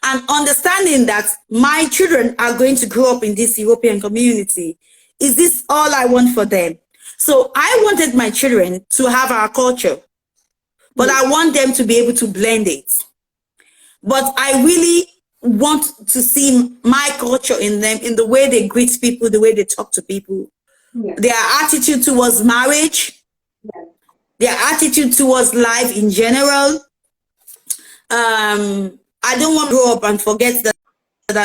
Speaker 2: And understanding that my children are going to grow up in this European community. Is this all I want for them? So I wanted my children to have our culture, but I want them to be able to blend it. But I really want to see my culture in them, in the way they greet people, the way they talk to people, their attitude towards marriage, their attitude towards life in general. I don't want to grow up and forget that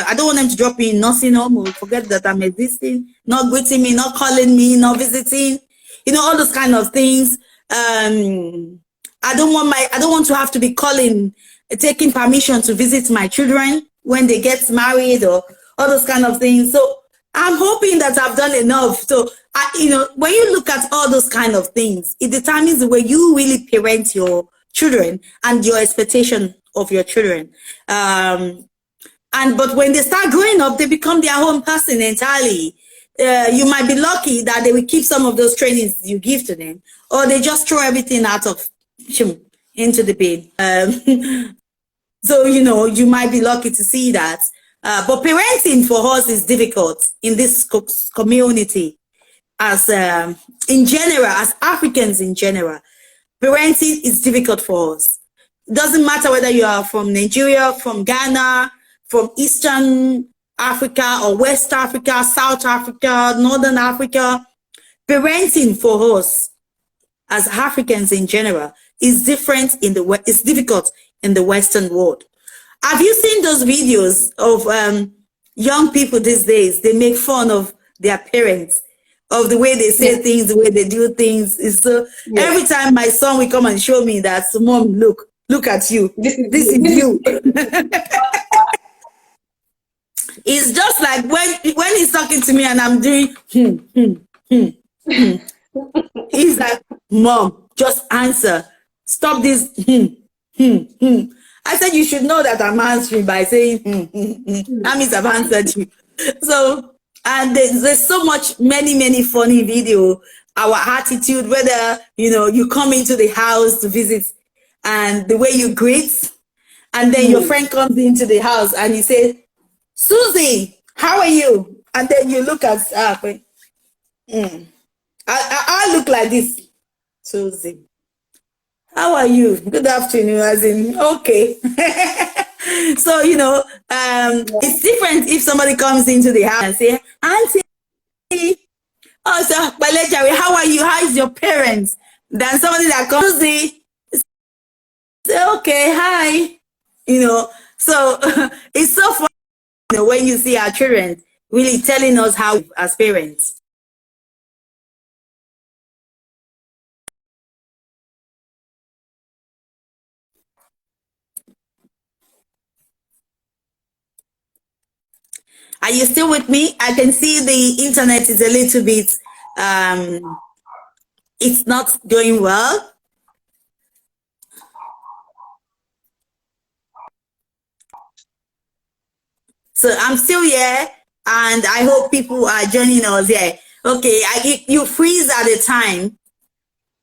Speaker 2: I don't want them to drop me in nursing home or forget that I'm existing, not greeting me, not calling me, not visiting, you know, all those kind of things. I don't want to have to be calling, taking permission to visit my children when they get married or all those kind of things. So I'm hoping that I've done enough. So, you know, when you look at all those kind of things, it determines the way you really parent your children and your expectation of your children. But when they start growing up, they become their own person entirely. You might be lucky that they will keep some of those trainings you give to them, or they just throw everything out of into the bin. So, you know, you might be lucky to see that. But parenting for us is difficult in this community as in general, as Africans in general. Parenting is difficult for us. It doesn't matter whether you are from Nigeria, from Ghana, from Eastern Africa or West Africa, South Africa, Northern Africa. Parenting for us as Africans in general is different in the West. It's difficult in the Western world. Have you seen those videos of young people these days? They make fun of their parents, of the way they say things, the way they do things. It's so every time my son will come and show me that, so, Mom, look at you. This is you. It's just like when he's talking to me and I'm doing he's like, Mom, just answer. Stop this. I said, you should know that I'm answering by saying, that means I've answered you. So, and there's so much, many funny video, our attitude, whether, you know, you come into the house to visit and the way you greet, and then your friend comes into the house and he says, Susie, how are you? And then you look at, I look like this, Susie. How are you? Good afternoon. As in, okay. So, you know, it's different if somebody comes into the house and say, Auntie, oh, so, how are you? How is your parents? Then somebody that comes, say, okay, hi. You know, so it's so funny, you know, when you see our children really telling us how as parents. Are you still with me? I can see the internet is a little bit, it's not going well. So I'm still here and I hope people are joining us here. Okay, you freeze at a time.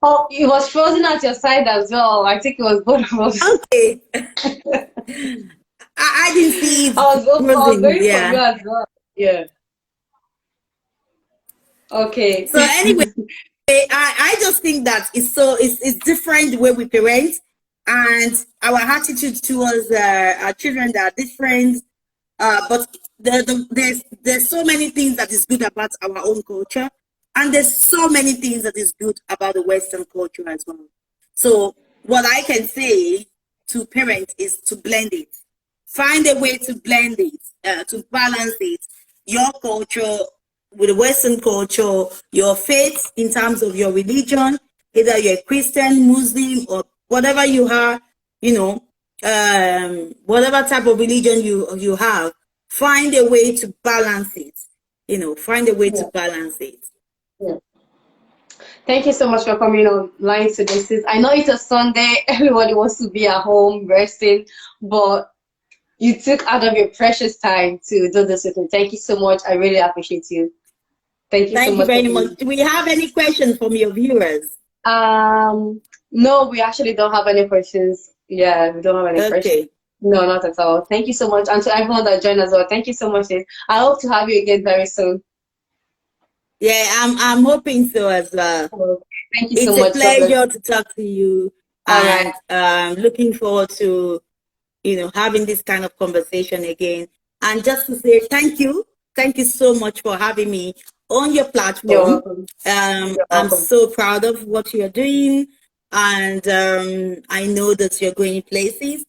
Speaker 1: Oh, it was frozen at your side as well. I think it was both of us.
Speaker 2: Okay. I didn't see it.
Speaker 1: I was going for you as well. Yeah. Okay.
Speaker 2: So anyway, I just think that it's different the way we parent, and our attitude towards our children that are different. But there's so many things that is good about our own culture, And there's so many things that is good about the Western culture as well. So what I can say to parents is to blend it. Find a way to blend it, to balance it. Your culture with the Western culture, your faith in terms of your religion, either you're Christian, Muslim, or whatever you are, you know, whatever type of religion you have, find a way to balance it. Find a way to
Speaker 1: Yeah.
Speaker 2: balance it.
Speaker 1: Yeah. Thank you so much for coming online today, sis. I know it's a Sunday, everybody wants to be at home resting, but you took out of your precious time to do this with me. Thank you so much. I really appreciate you. Thank you so
Speaker 2: Thank you
Speaker 1: much for
Speaker 2: very much.
Speaker 1: coming.
Speaker 2: Do we have any questions from your viewers?
Speaker 1: No, we actually don't have any questions. Yeah, we don't have any questions.
Speaker 2: Okay.
Speaker 1: No, not at all. Thank you so much. And to everyone that joined as well, thank you so much, sis. I hope to have you again very soon.
Speaker 2: Yeah, I'm hoping so as well.
Speaker 1: Thank you so
Speaker 2: It's a
Speaker 1: much. God bless.
Speaker 2: pleasure to talk to you,
Speaker 1: All right.
Speaker 2: and looking forward to having this kind of conversation again. And just to say thank you so much for having me on your
Speaker 1: You're
Speaker 2: platform.
Speaker 1: welcome. You're
Speaker 2: I'm
Speaker 1: welcome.
Speaker 2: so proud of what you're doing, and I know that you're going places.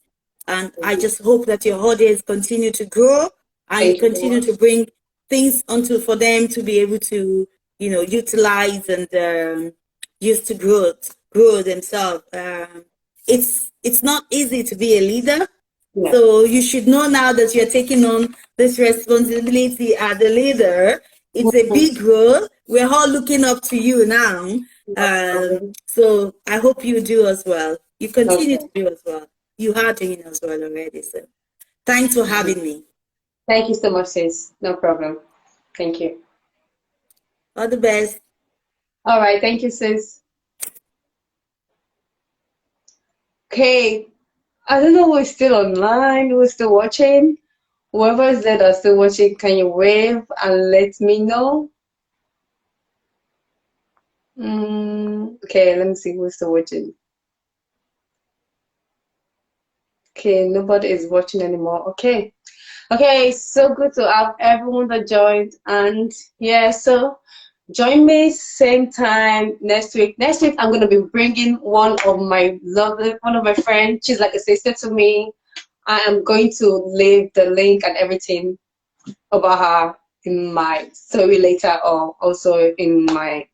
Speaker 2: And
Speaker 1: Thank
Speaker 2: I
Speaker 1: you.
Speaker 2: just hope that your audience continue to grow and you
Speaker 1: Thank you so
Speaker 2: continue
Speaker 1: much.
Speaker 2: to bring things onto for them to be able to, utilize and use to grow themselves. It's not easy to be a leader,
Speaker 1: Yeah.
Speaker 2: so you should know now that you're taking on this responsibility as a leader. It's a
Speaker 1: Mhm.
Speaker 2: big role. We're all looking up to you now.
Speaker 1: No problem.
Speaker 2: So I hope you do as well. You continue
Speaker 1: Okay.
Speaker 2: to do as well. You are doing as well already. So thanks for
Speaker 1: Mhm.
Speaker 2: having me.
Speaker 1: Thank you so much, sis. No problem. Thank you.
Speaker 2: All the best.
Speaker 1: All right. Thank you, sis. Okay. I don't know who's still online, who's still watching. Whoever is there that's still watching, can you wave and let me know? Okay, let me see who's still watching. Okay, nobody is watching anymore. Okay. Okay, so good to have everyone that joined. And yeah, so join me same time next week. Next week, I'm gonna be bringing one of my friends. She's like a sister to me. I am going to leave the link and everything about her in my story later, or also in my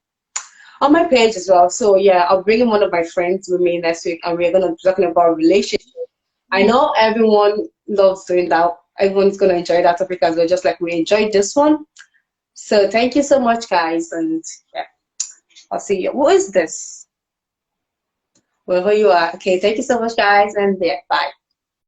Speaker 1: on my page as well. So yeah, I'll bring in one of my friends with me next week, and we're gonna be talking about relationships. I know everyone loves doing that. Everyone's gonna enjoy that topic as well, just like we enjoyed this one. So thank you so much, guys, and yeah, I'll see you. Who is this? Whoever you are. Okay, thank you so much, guys, and yeah, bye.